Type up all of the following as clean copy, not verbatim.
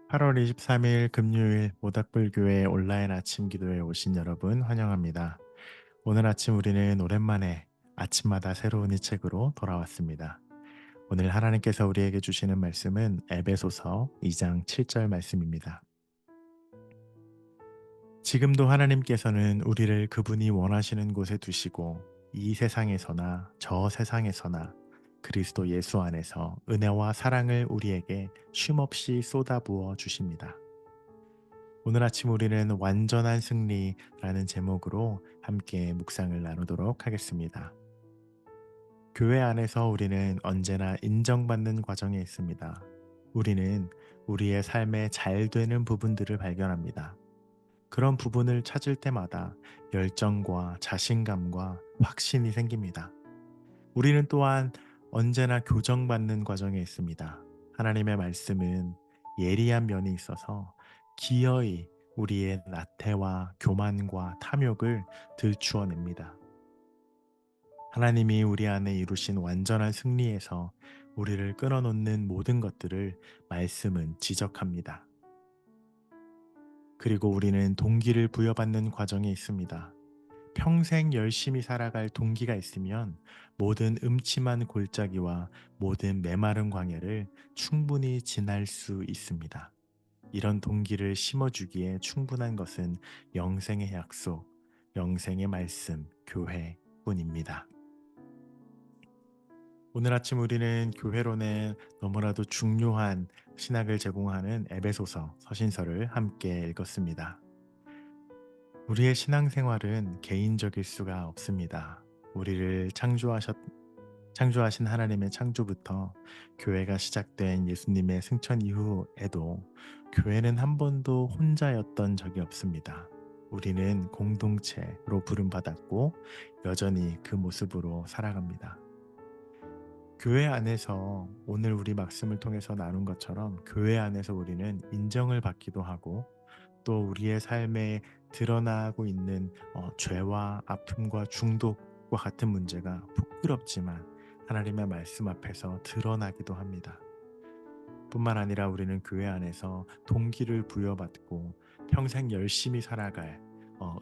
8월 23일 금요일 모닥불교회 온라인 아침 기도에 오신 여러분 환영합니다. 오늘 아침 우리는 오랜만에 아침마다 새로운 이 책으로 돌아왔습니다. 오늘 하나님께서 우리에게 주시는 말씀은 에베소서 2장 7절 말씀입니다. 지금도 하나님께서는 우리를 그분이 원하시는 곳에 두시고 이 세상에서나 저 세상에서나 그리스도 예수 안에서 은혜와 사랑을 우리에게 쉼없이 쏟아부어 주십니다. 오늘 아침 우리는 완전한 승리라는 제목으로 함께 묵상을 나누도록 하겠습니다. 교회 안에서 우리는 언제나 인정받는 과정에 있습니다. 우리는 우리의 삶에 잘 되는 부분들을 발견합니다. 그런 부분을 찾을 때마다 열정과 자신감과 확신이 생깁니다. 우리는 또한 언제나 교정받는 과정에 있습니다. 하나님의 말씀은 예리한 면이 있어서 기어이 우리의 나태와 교만과 탐욕을 들추어냅니다. 하나님이 우리 안에 이루신 완전한 승리에서 우리를 끊어놓는 모든 것들을 말씀은 지적합니다. 그리고 우리는 동기를 부여받는 과정에 있습니다. 평생 열심히 살아갈 동기가 있으면 모든 음침한 골짜기와 모든 메마른 광야를 충분히 지날 수 있습니다. 이런 동기를 심어주기에 충분한 것은 영생의 약속, 영생의 말씀, 교회뿐입니다. 오늘 아침 우리는 교회론의 너무나도 중요한 신학을 제공하는 에베소서 서신서를 함께 읽었습니다. 우리의 신앙생활은 개인적일 수가 없습니다. 우리를 창조하신 하나님의 창조부터 교회가 시작된 예수님의 승천 이후에도 교회는 한 번도 혼자였던 적이 없습니다. 우리는 공동체로 부름받았고 여전히 그 모습으로 살아갑니다. 교회 안에서 오늘 우리 말씀을 통해서 나눈 것처럼 교회 안에서 우리는 인정을 받기도 하고 또 우리의 삶에 드러나고 있는 죄와 아픔과 중독과 같은 문제가 부끄럽지만 하나님의 말씀 앞에서 드러나기도 합니다. 뿐만 아니라 우리는 교회 안에서 동기를 부여받고 평생 열심히 살아갈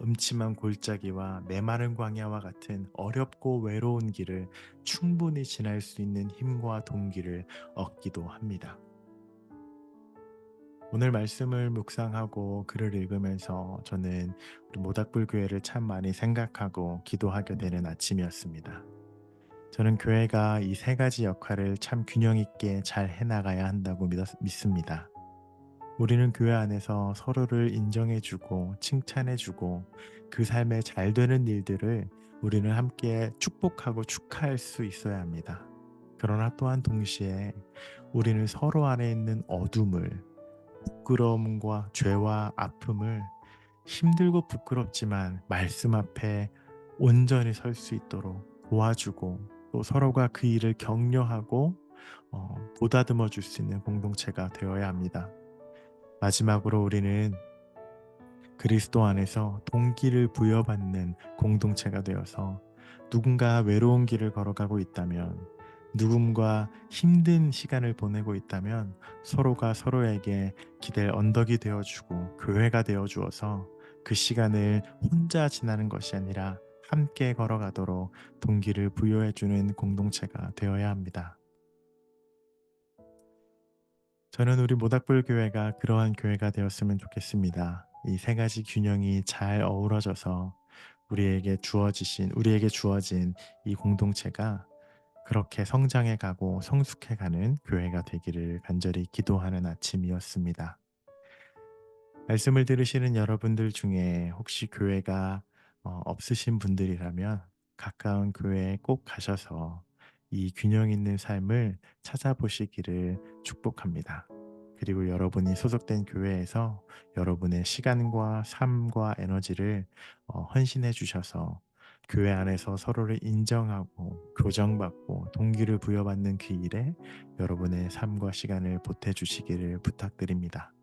음침한 골짜기와 메마른 광야와 같은 어렵고 외로운 길을 충분히 지날 수 있는 힘과 동기를 얻기도 합니다. 오늘 말씀을 묵상하고 글을 읽으면서 저는 우리 모닥불 교회를 참 많이 생각하고 기도하게 되는 아침이었습니다. 저는 교회가 이 세 가지 역할을 참 균형 있게 잘 해나가야 한다고 믿습니다. 우리는 교회 안에서 서로를 인정해주고 칭찬해주고 그 삶에 잘 되는 일들을 우리는 함께 축복하고 축하할 수 있어야 합니다. 그러나 또한 동시에 우리는 서로 안에 있는 어둠을 부끄러움과 죄와 아픔을 힘들고 부끄럽지만 말씀 앞에 온전히 설 수 있도록 도와주고 또 서로가 그 일을 격려하고 보다듬어 줄 수 있는 공동체가 되어야 합니다. 마지막으로 우리는 그리스도 안에서 동기를 부여받는 공동체가 되어서 누군가 외로운 길을 걸어가고 있다면 누군가 힘든 시간을 보내고 있다면 서로가 서로에게 기댈 언덕이 되어주고 교회가 되어주어서 그 시간을 혼자 지나는 것이 아니라 함께 걸어가도록 동기를 부여해주는 공동체가 되어야 합니다. 저는 우리 모닥불 교회가 그러한 교회가 되었으면 좋겠습니다. 이 세 가지 균형이 잘 어우러져서 우리에게 주어진 이 공동체가 그렇게 성장해 가고 성숙해 가는 교회가 되기를 간절히 기도하는 아침이었습니다. 말씀을 들으시는 여러분들 중에 혹시 교회가 없으신 분들이라면 가까운 교회에 꼭 가셔서 이 균형 있는 삶을 찾아보시기를 축복합니다. 그리고 여러분이 소속된 교회에서 여러분의 시간과 삶과 에너지를 헌신해 주셔서 교회 안에서 서로를 인정하고 교정받고 동기를 부여받는 그 일에 여러분의 삶과 시간을 보태 주시기를 부탁드립니다.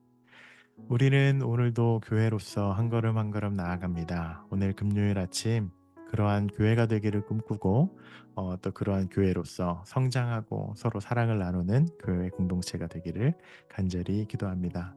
우리는 오늘도 교회로서 한 걸음 한 걸음 나아갑니다. 오늘 금요일 아침 그러한 교회가 되기를 꿈꾸고 또 그러한 교회로서 성장하고 서로 사랑을 나누는 교회 공동체가 되기를 간절히 기도합니다.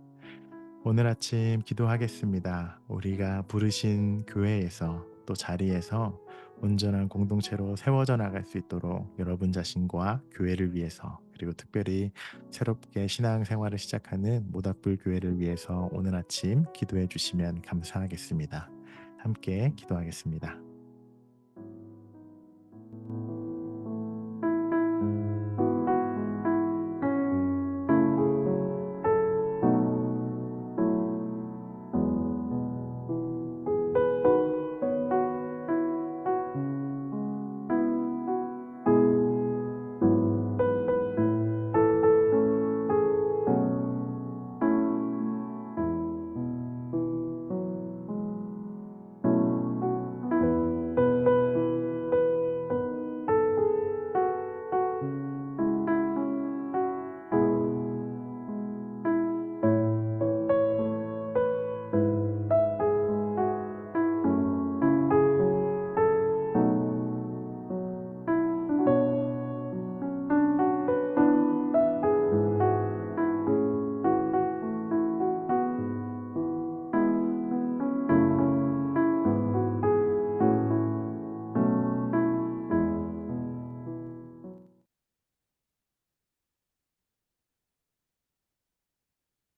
오늘 아침 기도하겠습니다. 우리가 부르신 교회에서 또 자리에서 온전한 공동체로 세워져 나갈 수 있도록 여러분 자신과 교회를 위해서 그리고 특별히 새롭게 신앙생활을 시작하는 모닥불 교회를 위해서 오늘 아침 기도해 주시면 감사하겠습니다. 함께 기도하겠습니다.